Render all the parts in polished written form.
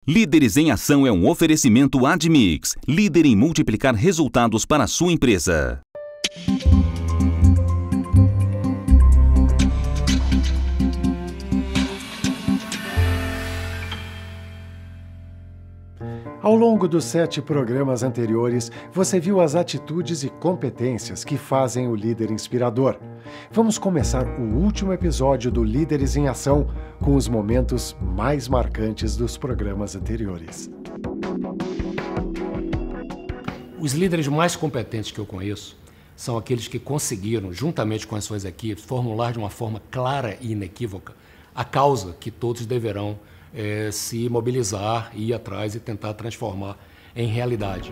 Líderes em Ação é um oferecimento Admix, líder em multiplicar resultados para a sua empresa. Ao longo dos 7 programas anteriores, você viu as atitudes e competências que fazem o líder inspirador. Vamos começar o último episódio do Líderes em Ação com os momentos mais marcantes dos programas anteriores. Os líderes mais competentes que eu conheço são aqueles que conseguiram, juntamente com as suas equipes, formular de uma forma clara e inequívoca a causa que todos deverão se mobilizar, ir atrás e tentar transformar em realidade.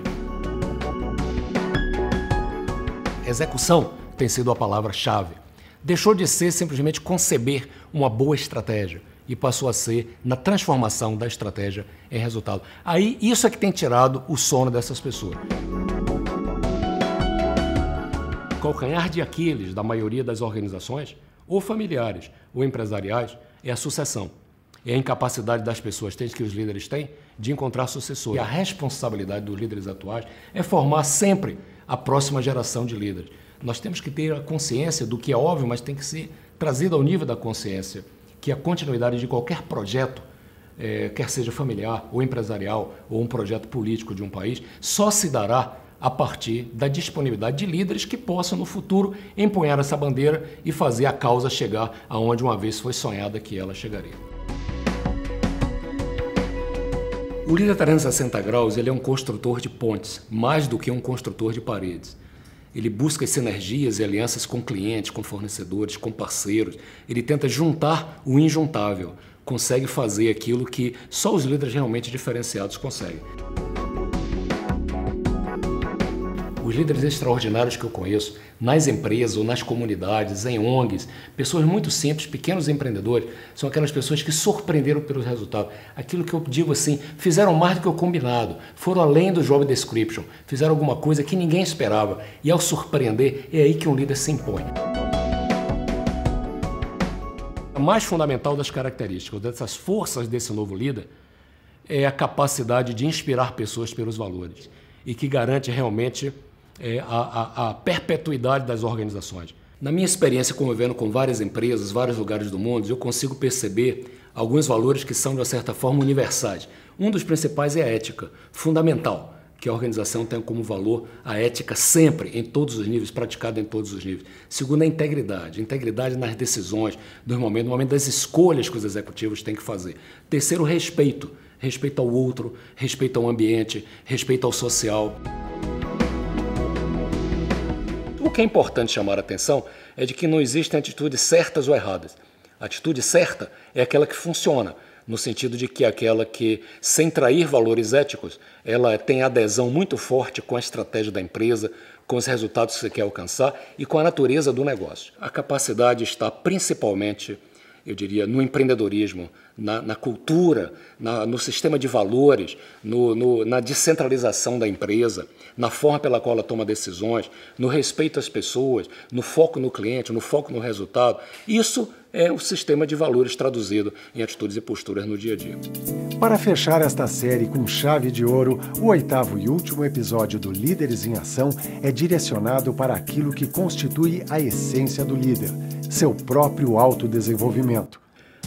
Execução tem sido a palavra-chave. Deixou de ser simplesmente conceber uma boa estratégia e passou a ser na transformação da estratégia em resultado. Aí, isso é que tem tirado o sono dessas pessoas. O calcanhar de Aquiles da maioria das organizações, ou familiares ou empresariais, é a sucessão. É a incapacidade das pessoas, que os líderes têm, de encontrar sucessores. E a responsabilidade dos líderes atuais é formar sempre a próxima geração de líderes. Nós temos que ter a consciência do que é óbvio, mas tem que ser trazido ao nível da consciência, que a continuidade de qualquer projeto, quer seja familiar ou empresarial ou um projeto político de um país, só se dará a partir da disponibilidade de líderes que possam, no futuro, empunhar essa bandeira e fazer a causa chegar aonde uma vez foi sonhada que ela chegaria. O líder 360 graus ele é um construtor de pontes, mais do que um construtor de paredes. Ele busca sinergias e alianças com clientes, com fornecedores, com parceiros. Ele tenta juntar o injuntável, consegue fazer aquilo que só os líderes realmente diferenciados conseguem. Os líderes extraordinários que eu conheço, nas empresas ou nas comunidades, em ONGs, pessoas muito simples, pequenos empreendedores, são aquelas pessoas que surpreenderam pelos resultados. Aquilo que eu digo assim, fizeram mais do que o combinado, foram além do job description, fizeram alguma coisa que ninguém esperava. E ao surpreender, é aí que um líder se impõe. A mais fundamental das características, dessas forças desse novo líder, é a capacidade de inspirar pessoas pelos valores e que garante realmente a perpetuidade das organizações. Na minha experiência convivendo com várias empresas, vários lugares do mundo, eu consigo perceber alguns valores que são, de uma certa forma, universais. Um dos principais é a ética, fundamental, que a organização tenha como valor a ética sempre, em todos os níveis, praticada em todos os níveis. Segundo, a integridade nas decisões, no momento das escolhas que os executivos têm que fazer. Terceiro, respeito ao outro, respeito ao ambiente, respeito ao social. O que é importante chamar a atenção é de que não existem atitudes certas ou erradas. A atitude certa é aquela que funciona, no sentido de que é aquela que, sem trair valores éticos, ela tem adesão muito forte com a estratégia da empresa, com os resultados que você quer alcançar e com a natureza do negócio. A capacidade está principalmente, eu diria, no empreendedorismo, na cultura, no sistema de valores, na descentralização da empresa, na forma pela qual ela toma decisões, no respeito às pessoas, no foco no cliente, no foco no resultado. Isso é o sistema de valores traduzido em atitudes e posturas no dia a dia. Para fechar esta série com chave de ouro, o 8º e último episódio do Líderes em Ação é direcionado para aquilo que constitui a essência do líder, seu próprio autodesenvolvimento.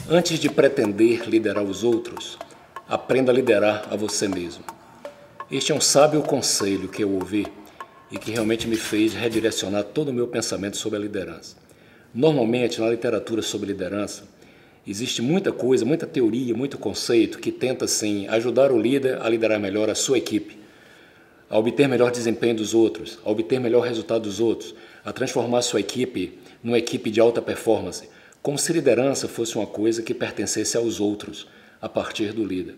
Antes de pretender liderar os outros, aprenda a liderar a você mesmo. Este é um sábio conselho que eu ouvi e que realmente me fez redirecionar todo o meu pensamento sobre a liderança. Normalmente, na literatura sobre liderança, existe muita coisa, muita teoria, muito conceito que tenta, sim, ajudar o líder a liderar melhor a sua equipe, a obter melhor desempenho dos outros, a obter melhor resultado dos outros, a transformar a sua equipe numa equipe de alta performance, como se liderança fosse uma coisa que pertencesse aos outros, a partir do líder.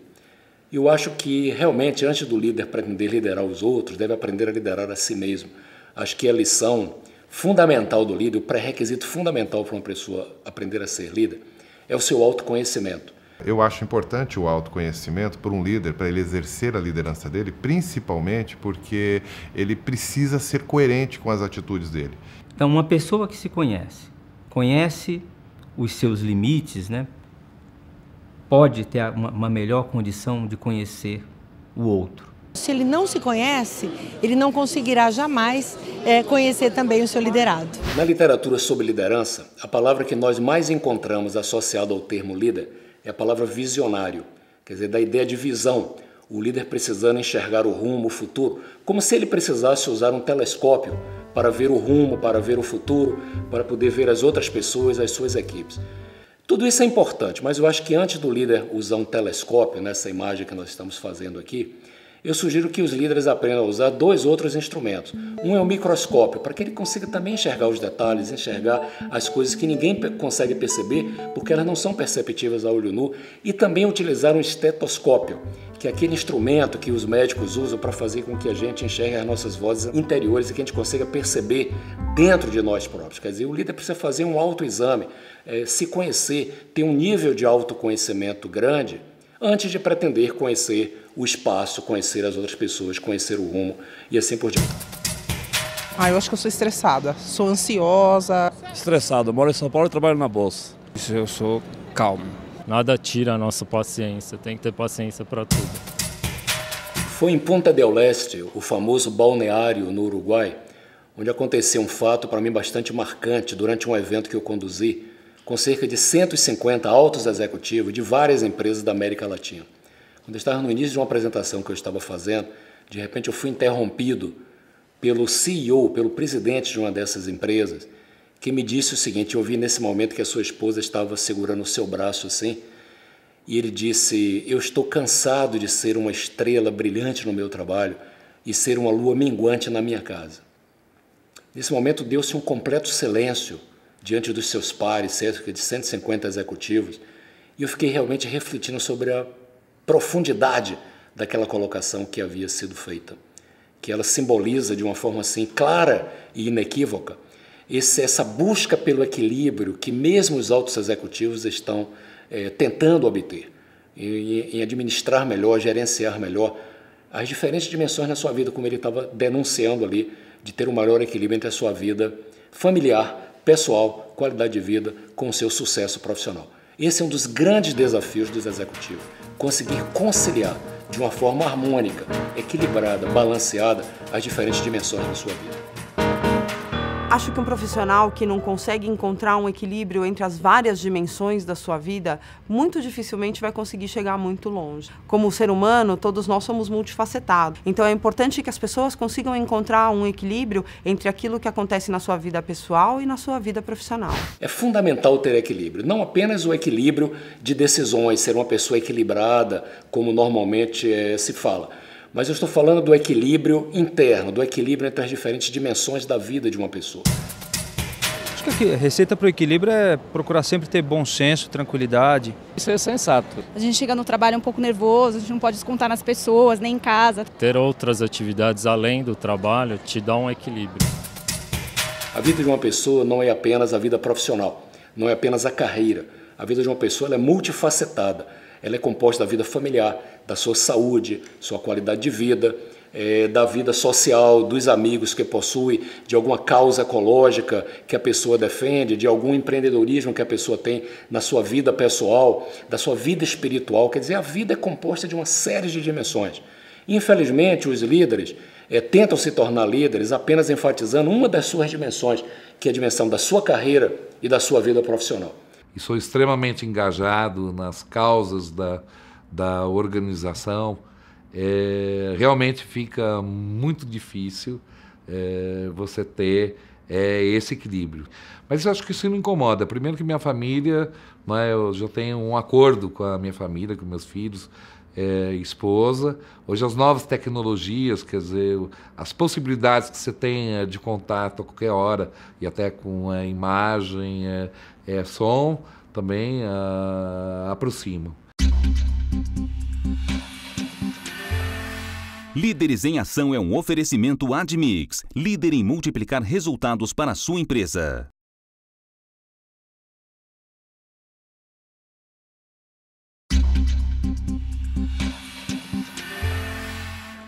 E eu acho que, realmente, antes do líder pretender liderar os outros, deve aprender a liderar a si mesmo. Acho que a lição fundamental do líder, o pré-requisito fundamental para uma pessoa aprender a ser líder, é o seu autoconhecimento. Eu acho importante o autoconhecimento para um líder, para ele exercer a liderança dele, principalmente porque ele precisa ser coerente com as atitudes dele. Então, uma pessoa que se conhece os seus limites, né? pode ter uma melhor condição de conhecer o outro. Se ele não se conhece, ele não conseguirá jamais conhecer também o seu liderado. Na literatura sobre liderança, a palavra que nós mais encontramos associada ao termo líder é a palavra visionário, quer dizer, da ideia de visão. O líder precisando enxergar o rumo, o futuro, como se ele precisasse usar um telescópio para ver o rumo, para ver o futuro, para poder ver as outras pessoas, as suas equipes. Tudo isso é importante, mas eu acho que antes do líder usar um telescópio, nessa imagem que nós estamos fazendo aqui, eu sugiro que os líderes aprendam a usar 2 outros instrumentos. Um é o microscópio, para que ele consiga também enxergar os detalhes, enxergar as coisas que ninguém consegue perceber, porque elas não são perceptíveis a olho nu, e também utilizar um estetoscópio, que é aquele instrumento que os médicos usam para fazer com que a gente enxergue as nossas vozes interiores e que a gente consiga perceber dentro de nós próprios. Quer dizer, o líder precisa fazer um autoexame, se conhecer, ter um nível de autoconhecimento grande, antes de pretender conhecer o espaço, conhecer as outras pessoas, conhecer o rumo e assim por diante. Eu acho que eu sou estressada, sou ansiosa. Estressado, moro em São Paulo e trabalho na Bolsa. Eu sou calmo. Nada tira a nossa paciência, tem que ter paciência para tudo. Foi em Punta del Este, o famoso balneário no Uruguai, onde aconteceu um fato para mim bastante marcante durante um evento que eu conduzi, com cerca de 150 altos executivos de várias empresas da América Latina. Quando eu estava no início de uma apresentação que eu estava fazendo, de repente eu fui interrompido pelo CEO, pelo presidente de uma dessas empresas, que me disse o seguinte: eu vi nesse momento que a sua esposa estava segurando o seu braço assim, e ele disse: eu estou cansado de ser uma estrela brilhante no meu trabalho e ser uma lua minguante na minha casa. Nesse momento deu-se um completo silêncio diante dos seus pares, cerca de 150 executivos, e eu fiquei realmente refletindo sobre a profundidade daquela colocação que havia sido feita, que ela simboliza de uma forma assim clara e inequívoca essa busca pelo equilíbrio que mesmo os altos executivos estão tentando obter, em administrar melhor, gerenciar melhor as diferentes dimensões na sua vida, como ele estava denunciando ali, de ter um maior equilíbrio entre a sua vida familiar, pessoal, qualidade de vida, com o seu sucesso profissional. Esse é um dos grandes desafios dos executivos, conseguir conciliar de uma forma harmônica, equilibrada, balanceada, as diferentes dimensões da sua vida. Acho que um profissional que não consegue encontrar um equilíbrio entre as várias dimensões da sua vida, muito dificilmente vai conseguir chegar muito longe. Como ser humano, todos nós somos multifacetados. Então é importante que as pessoas consigam encontrar um equilíbrio entre aquilo que acontece na sua vida pessoal e na sua vida profissional. É fundamental ter equilíbrio, não apenas o equilíbrio de decisões, ser uma pessoa equilibrada, como normalmente se fala. Mas eu estou falando do equilíbrio interno, do equilíbrio entre as diferentes dimensões da vida de uma pessoa. Acho que a receita para o equilíbrio é procurar sempre ter bom senso, tranquilidade. Isso é sensato. A gente chega no trabalho um pouco nervoso, a gente não pode descontar nas pessoas, nem em casa. Ter outras atividades além do trabalho te dá um equilíbrio. A vida de uma pessoa não é apenas a vida profissional, não é apenas a carreira. A vida de uma pessoa ela é multifacetada. Ela é composta da vida familiar, da sua saúde, sua qualidade de vida, da vida social, dos amigos que possui, de alguma causa ecológica que a pessoa defende, de algum empreendedorismo que a pessoa tem na sua vida pessoal, da sua vida espiritual. Quer dizer, a vida é composta de uma série de dimensões. Infelizmente, os líderes tentam se tornar líderes apenas enfatizando uma das suas dimensões, que é a dimensão da sua carreira e da sua vida profissional. E sou extremamente engajado nas causas da organização. Realmente fica muito difícil você ter esse equilíbrio. Mas eu acho que isso não incomoda. Primeiro que minha família, eu já tenho um acordo com a minha família, com meus filhos, esposa. Hoje as novas tecnologias, quer dizer, as possibilidades que você tem de contato a qualquer hora, e até com a imagem, som, também aproximam. Líderes em Ação é um oferecimento Admix, líder em multiplicar resultados para a sua empresa.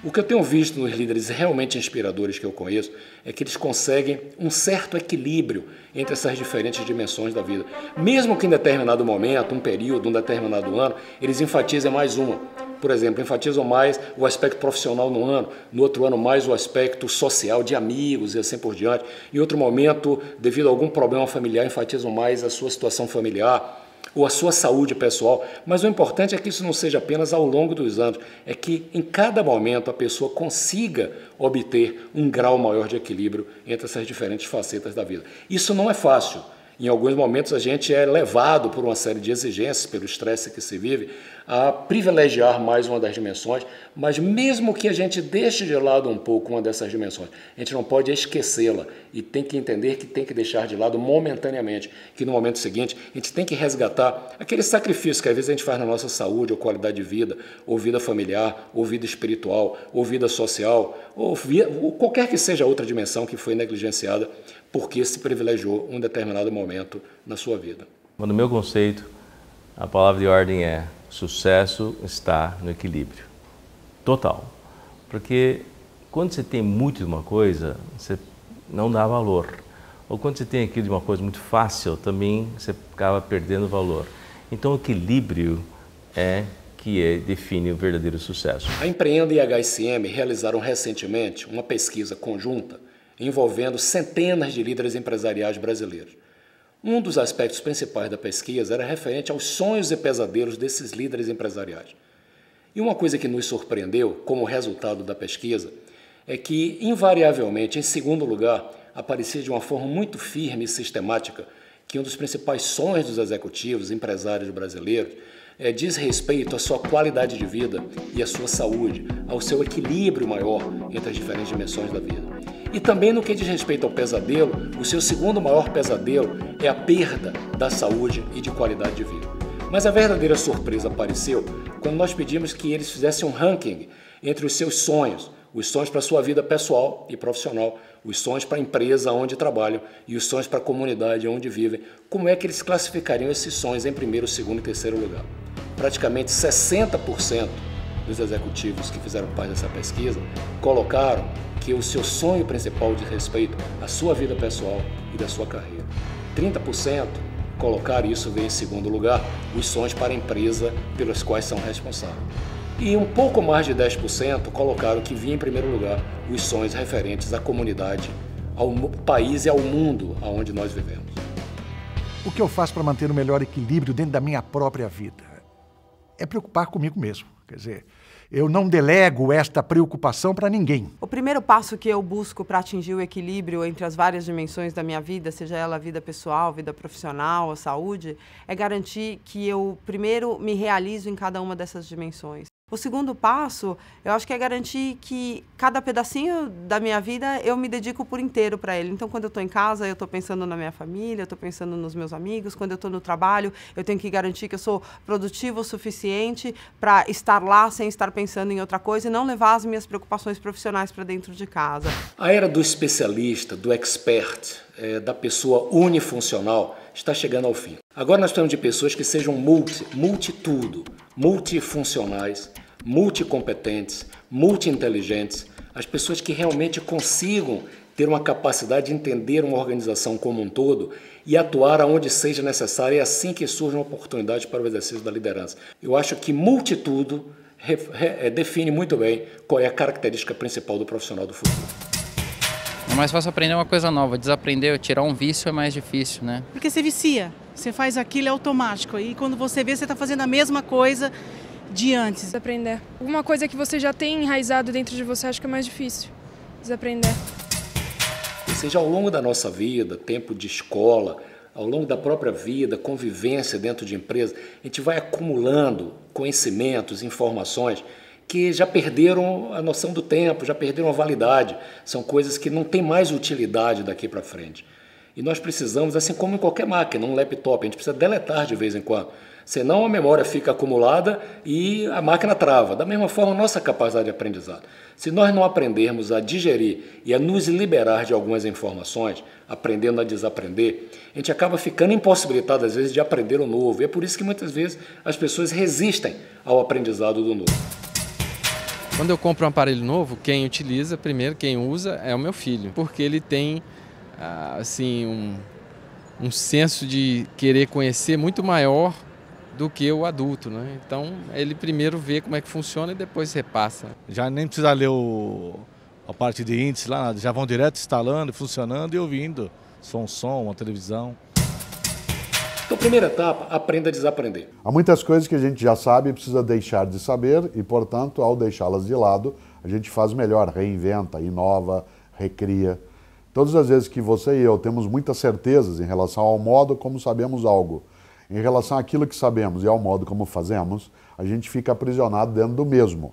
O O que eu tenho visto nos líderes realmente inspiradores que eu conheço é que eles conseguem um certo equilíbrio entre essas diferentes dimensões da vida. Mesmo que em determinado momento, um período, um determinado ano, eles enfatizem mais uma. Por exemplo, enfatizam mais o aspecto profissional no ano, no outro ano mais o aspecto social, de amigos e assim por diante. Em outro momento, devido a algum problema familiar, enfatizam mais a sua situação familiar ou a sua saúde pessoal. Mas o importante é que isso não seja apenas ao longo dos anos, é que em cada momento a pessoa consiga obter um grau maior de equilíbrio entre essas diferentes facetas da vida. Isso não é fácil. Em alguns momentos a gente é levado por uma série de exigências, pelo estresse que se vive, a privilegiar mais uma das dimensões, mas mesmo que a gente deixe de lado um pouco uma dessas dimensões, a gente não pode esquecê-la e tem que entender que tem que deixar de lado momentaneamente, que no momento seguinte a gente tem que resgatar aquele sacrifício que às vezes a gente faz na nossa saúde ou qualidade de vida, ou vida familiar, ou vida espiritual, ou vida social, ou qualquer que seja a outra dimensão que foi negligenciada porque se privilegiou um determinado momento na sua vida. No meu conceito, a palavra de ordem é: sucesso está no equilíbrio total. Porque quando você tem muito de uma coisa, você não dá valor. Ou quando você tem aquilo de uma coisa muito fácil, também você acaba perdendo valor. Então o equilíbrio é que define o verdadeiro sucesso. A Empreenda e a HSM realizaram recentemente uma pesquisa conjunta envolvendo centenas de líderes empresariais brasileiros. Um dos aspectos principais da pesquisa era referente aos sonhos e pesadelos desses líderes empresariais. E uma coisa que nos surpreendeu como resultado da pesquisa é que, invariavelmente, em segundo lugar, aparecia de uma forma muito firme e sistemática que um dos principais sonhos dos executivos, empresários brasileiros, diz respeito à sua qualidade de vida e à sua saúde, ao seu equilíbrio maior entre as diferentes dimensões da vida. E também no que diz respeito ao pesadelo, o seu segundo maior pesadelo é a perda da saúde e de qualidade de vida. Mas a verdadeira surpresa apareceu quando nós pedimos que eles fizessem um ranking entre os seus sonhos para a sua vida pessoal e profissional, os sonhos para a empresa onde trabalham e os sonhos para a comunidade onde vivem. Como é que eles classificariam esses sonhos em primeiro, segundo e terceiro lugar? Praticamente 60% dos executivos que fizeram parte dessa pesquisa colocaram que o seu sonho principal diz respeito à sua vida pessoal e da sua carreira. 30% colocaram, isso vem em segundo lugar, os sonhos para a empresa pelos quais são responsáveis. E um pouco mais de 10% colocaram que vinha em primeiro lugar os sonhos referentes à comunidade, ao país e ao mundo onde nós vivemos. O que eu faço para manter o melhor equilíbrio dentro da minha própria vida? É preocupar comigo mesmo. Quer dizer, eu não delego esta preocupação para ninguém. O primeiro passo que eu busco para atingir o equilíbrio entre as várias dimensões da minha vida, seja ela a vida pessoal, vida profissional, a saúde, é garantir que eu primeiro me realizo em cada uma dessas dimensões. O segundo passo, eu acho que é garantir que cada pedacinho da minha vida eu me dedico por inteiro para ele. Então, quando eu estou em casa, eu estou pensando na minha família, eu estou pensando nos meus amigos. Quando eu estou no trabalho, eu tenho que garantir que eu sou produtivo o suficiente para estar lá sem estar pensando em outra coisa e não levar as minhas preocupações profissionais para dentro de casa. A era do especialista, do expert, da pessoa unifuncional, está chegando ao fim. Agora nós precisamos de pessoas que sejam multitudo, multifuncionais, multicompetentes, multi-inteligentes, as pessoas que realmente consigam ter uma capacidade de entender uma organização como um todo e atuar aonde seja necessário, e assim que surge uma oportunidade para o exercício da liderança. Eu acho que multitudo define muito bem qual é a característica principal do profissional do futuro. É mais fácil aprender uma coisa nova, desaprender, tirar um vício é mais difícil, né? Porque você vicia, você faz aquilo, é automático, e quando você vê, você está fazendo a mesma coisa de antes. Desaprender. Alguma coisa que você já tem enraizado dentro de você, acho que é mais difícil. Desaprender. Ou seja, ao longo da nossa vida, tempo de escola, ao longo da própria vida, convivência dentro de empresa, a gente vai acumulando conhecimentos, informações que já perderam a noção do tempo, já perderam a validade. São coisas que não têm mais utilidade daqui para frente. E nós precisamos, assim como em qualquer máquina, um laptop, a gente precisa deletar de vez em quando. Senão a memória fica acumulada e a máquina trava. Da mesma forma, a nossa capacidade de aprendizado. Se nós não aprendermos a digerir e a nos liberar de algumas informações, aprendendo a desaprender, a gente acaba ficando impossibilitado, às vezes, de aprender o novo. E é por isso que muitas vezes as pessoas resistem ao aprendizado do novo. Quando eu compro um aparelho novo, quem utiliza, primeiro quem usa é o meu filho, porque ele tem assim um senso de querer conhecer muito maior do que o adulto, né? Então ele primeiro vê como é que funciona e depois repassa. Já nem precisa ler a parte de índice lá, já vão direto instalando, funcionando e ouvindo som, uma televisão. Então, primeira etapa, aprenda a desaprender. Há muitas coisas que a gente já sabe e precisa deixar de saber e, portanto, ao deixá-las de lado, a gente faz melhor, reinventa, inova, recria. Todas as vezes que você e eu temos muitas certezas em relação ao modo como sabemos algo, em relação àquilo que sabemos e ao modo como fazemos, a gente fica aprisionado dentro do mesmo.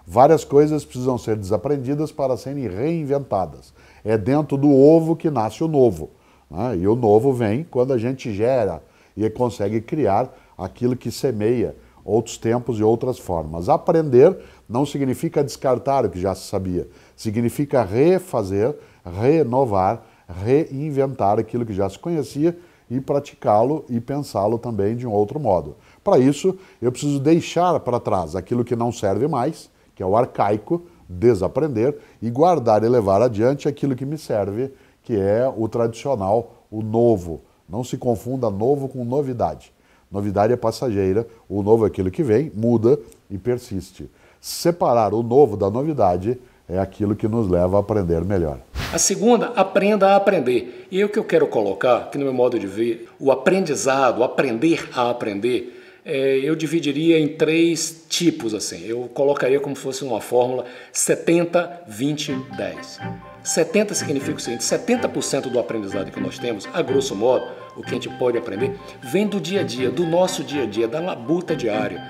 Várias coisas precisam ser desaprendidas para serem reinventadas. É dentro do ovo que nasce o novo, né? E o novo vem quando a gente gera e consegue criar aquilo que semeia outros tempos e outras formas. Aprender não significa descartar o que já se sabia, significa refazer, renovar, reinventar aquilo que já se conhecia e praticá-lo e pensá-lo também de um outro modo. Para isso, eu preciso deixar para trás aquilo que não serve mais, que é o arcaico, desaprender, e guardar e levar adiante aquilo que me serve, que é o tradicional, o novo. Não se confunda novo com novidade. Novidade é passageira, o novo é aquilo que vem, muda e persiste. Separar o novo da novidade é aquilo que nos leva a aprender melhor. A segunda, aprenda a aprender. E o que eu quero colocar, aqui no meu modo de ver, o aprendizado, aprender a aprender, eu dividiria em 3 tipos, assim. Eu colocaria como se fosse uma fórmula 70, 20, 10. 70 significa o seguinte, 70% do aprendizado que nós temos, a grosso modo, o que a gente pode aprender, vem do dia a dia, do nosso dia a dia, da labuta diária,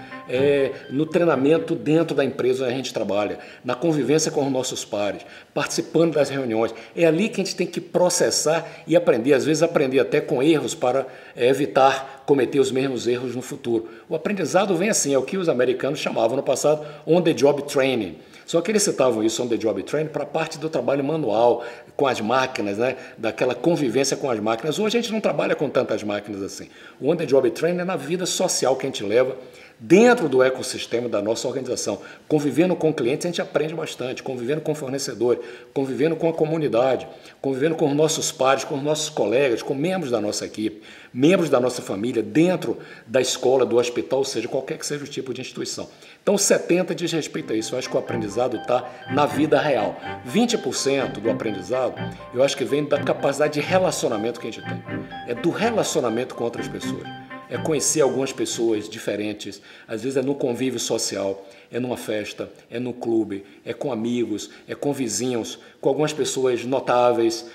no treinamento dentro da empresa onde a gente trabalha, na convivência com os nossos pares, participando das reuniões. É ali que a gente tem que processar e aprender, às vezes aprender até com erros para evitar cometer os mesmos erros no futuro. O aprendizado vem assim, é o que os americanos chamavam no passado on-the-job training. Só que eles citavam isso, on-the-job training, para a parte do trabalho manual, com as máquinas, né? Daquela convivência com as máquinas. Hoje a gente não trabalha com tantas máquinas assim. O on-the-job training é na vida social que a gente leva dentro do ecossistema da nossa organização. Convivendo com clientes a gente aprende bastante, convivendo com fornecedores, convivendo com a comunidade, convivendo com os nossos pares, com os nossos colegas, com membros da nossa equipe, membros da nossa família, dentro da escola, do hospital, ou seja, qualquer que seja o tipo de instituição. Então 70% diz respeito a isso. Eu acho que o aprendizado está na vida real. 20% do aprendizado eu acho que vem da capacidade de relacionamento que a gente tem. É do relacionamento com outras pessoas. É conhecer algumas pessoas diferentes, às vezes é no convívio social, é numa festa, é no clube, é com amigos, é com vizinhos, com algumas pessoas notáveis,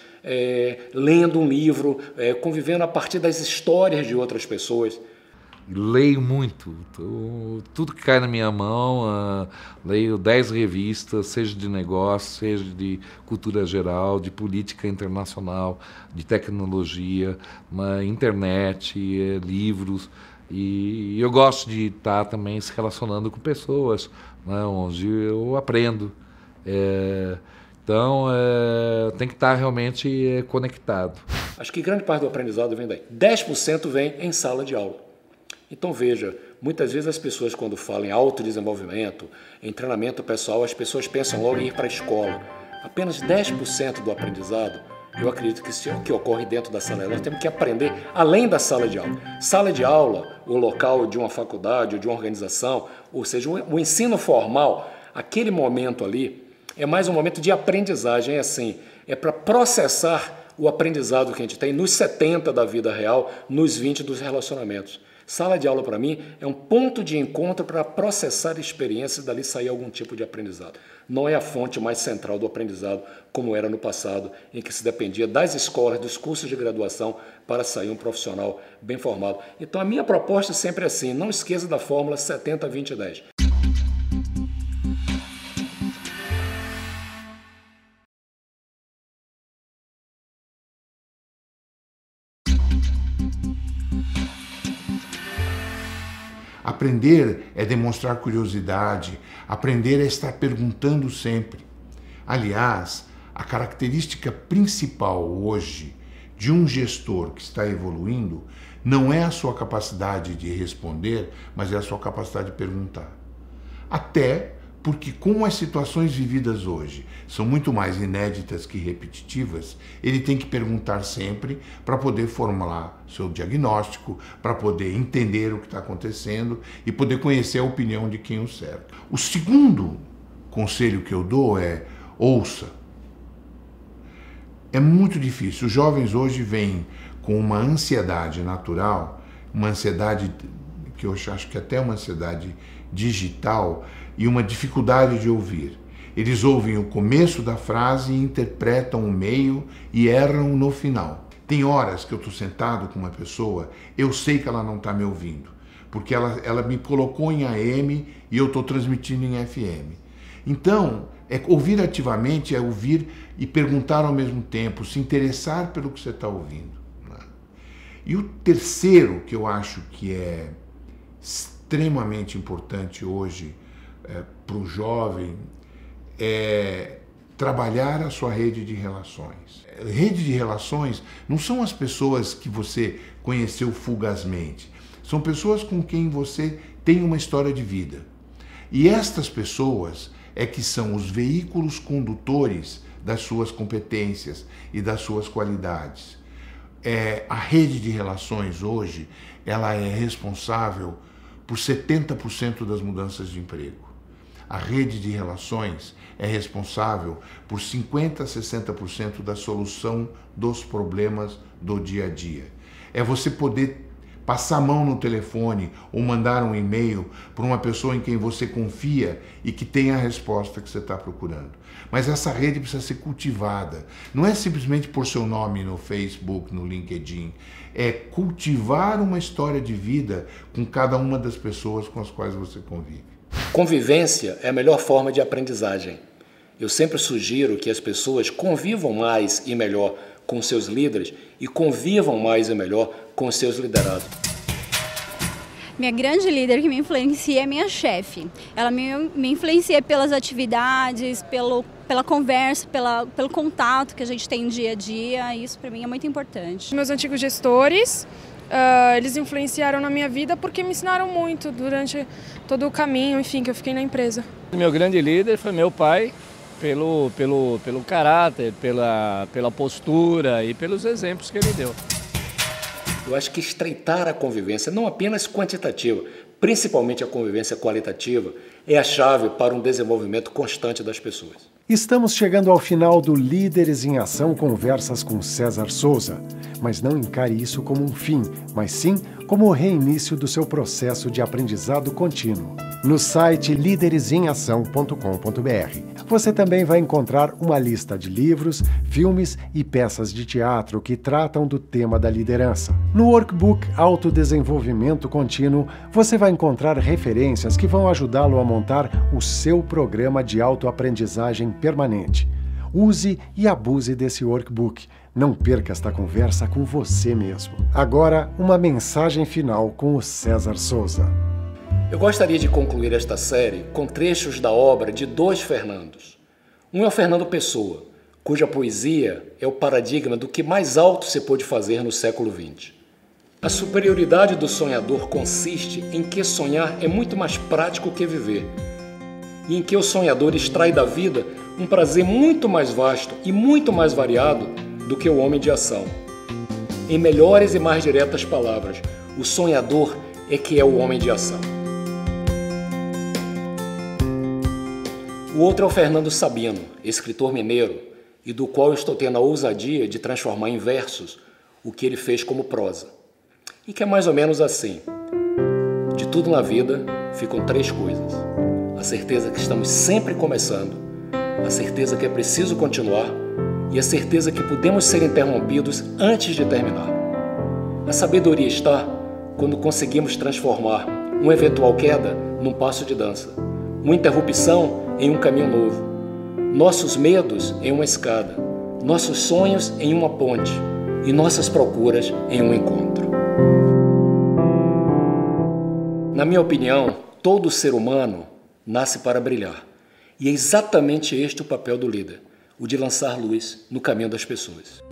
lendo um livro, convivendo a partir das histórias de outras pessoas. Leio muito, tudo que cai na minha mão, leio 10 revistas, seja de negócio, seja de cultura geral, de política internacional, de tecnologia, internet, livros, e eu gosto de estar também se relacionando com pessoas, né, onde eu aprendo. Então, tem que estar realmente conectado. Acho que grande parte do aprendizado vem daí. 10% vem em sala de aula. Então veja, muitas vezes as pessoas quando falam em autodesenvolvimento, em treinamento pessoal, as pessoas pensam logo em ir para a escola. Apenas 10% do aprendizado, eu acredito que ocorre dentro da sala de aula. Nós temos que aprender além da sala de aula. Sala de aula, o local de uma faculdade ou de uma organização, ou seja, o ensino formal, aquele momento ali, é mais um momento de aprendizagem, é para processar o aprendizado que a gente tem nos 70% da vida real, nos 20% dos relacionamentos. Sala de aula, para mim, é um ponto de encontro para processar experiências e dali sair algum tipo de aprendizado. Não é a fonte mais central do aprendizado, como era no passado, em que se dependia das escolas, dos cursos de graduação, para sair um profissional bem formado. Então, a minha proposta sempre é assim, não esqueça da fórmula 70, 20, 10. Aprender é demonstrar curiosidade, aprender é estar perguntando sempre. Aliás, a característica principal hoje de um gestor que está evoluindo não é a sua capacidade de responder, mas é a sua capacidade de perguntar. Até Porque como as situações vividas hoje são muito mais inéditas que repetitivas, ele tem que perguntar sempre para poder formular seu diagnóstico, para poder entender o que está acontecendo e poder conhecer a opinião de quem o cerca. O segundo conselho que eu dou é: ouça. É muito difícil. Os jovens hoje vêm com uma ansiedade natural, uma ansiedade que eu acho que até é uma ansiedade digital, e uma dificuldade de ouvir. Eles ouvem o começo da frase e interpretam o meio e erram no final. Tem horas que eu estou sentado com uma pessoa, eu sei que ela não está me ouvindo, porque ela me colocou em AM e eu estou transmitindo em FM. Então, ouvir ativamente é ouvir e perguntar ao mesmo tempo, se interessar pelo que você está ouvindo. Né? E o terceiro, que eu acho que é extremamente importante hoje para o jovem, é trabalhar a sua rede de relações. Rede de relações não são as pessoas que você conheceu fugazmente, são pessoas com quem você tem uma história de vida. E estas pessoas é que são os veículos condutores das suas competências e das suas qualidades. A rede de relações hoje, ela é responsável por 70% das mudanças de emprego. A rede de relações é responsável por 50% a 60% da solução dos problemas do dia a dia. É você poder passar a mão no telefone ou mandar um e-mail para uma pessoa em quem você confia e que tem a resposta que você está procurando. Mas essa rede precisa ser cultivada. Não é simplesmente pôr seu nome no Facebook, no LinkedIn. É cultivar uma história de vida com cada uma das pessoas com as quais você convive. Convivência é a melhor forma de aprendizagem. Eu sempre sugiro que as pessoas convivam mais e melhor com seus líderes e convivam mais e melhor com seus liderados. Minha grande líder que me influencia é minha chefe. Ela me influencia pelas atividades, pela conversa, pelo contato que a gente tem dia a dia. Isso para mim é muito importante. Meus antigos gestores, eles influenciaram na minha vida porque me ensinaram muito durante todo o caminho, enfim, que eu fiquei na empresa. Meu grande líder foi meu pai, pelo caráter, pela postura e pelos exemplos que ele deu. Eu acho que estreitar a convivência, não apenas quantitativa, principalmente a convivência qualitativa, é a chave para um desenvolvimento constante das pessoas. Estamos chegando ao final do Líderes em Ação Conversas com César Souza. Mas não encare isso como um fim, mas sim como o reinício do seu processo de aprendizado contínuo. No site líderesemação.com.br você também vai encontrar uma lista de livros, filmes e peças de teatro que tratam do tema da liderança. No workbook Autodesenvolvimento Contínuo, você vai encontrar referências que vão ajudá-lo a montar o seu programa de autoaprendizagem permanente. Use e abuse desse workbook. Não perca esta conversa com você mesmo. Agora, uma mensagem final com o César Souza. Eu gostaria de concluir esta série com trechos da obra de dois Fernandos. Um é o Fernando Pessoa, cuja poesia é o paradigma do que mais alto se pôde fazer no século XX. A superioridade do sonhador consiste em que sonhar é muito mais prático que viver, e em que o sonhador extrai da vida um prazer muito mais vasto e muito mais variado do que o homem de ação. Em melhores e mais diretas palavras, o sonhador é que é o homem de ação. O outro é o Fernando Sabino, escritor mineiro, e do qual eu estou tendo a ousadia de transformar em versos o que ele fez como prosa. E que é mais ou menos assim: de tudo na vida ficam três coisas: a certeza que estamos sempre começando, a certeza que é preciso continuar e a certeza que podemos ser interrompidos antes de terminar. A sabedoria está quando conseguimos transformar uma eventual queda num passo de dança, uma interrupção em um caminho novo, nossos medos em uma escada, nossos sonhos em uma ponte e nossas procuras em um encontro. Na minha opinião, todo ser humano nasce para brilhar. E é exatamente este o papel do líder, o de lançar luz no caminho das pessoas.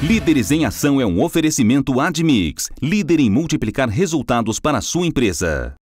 Líderes em Ação é um oferecimento Admix, líder em multiplicar resultados para a sua empresa.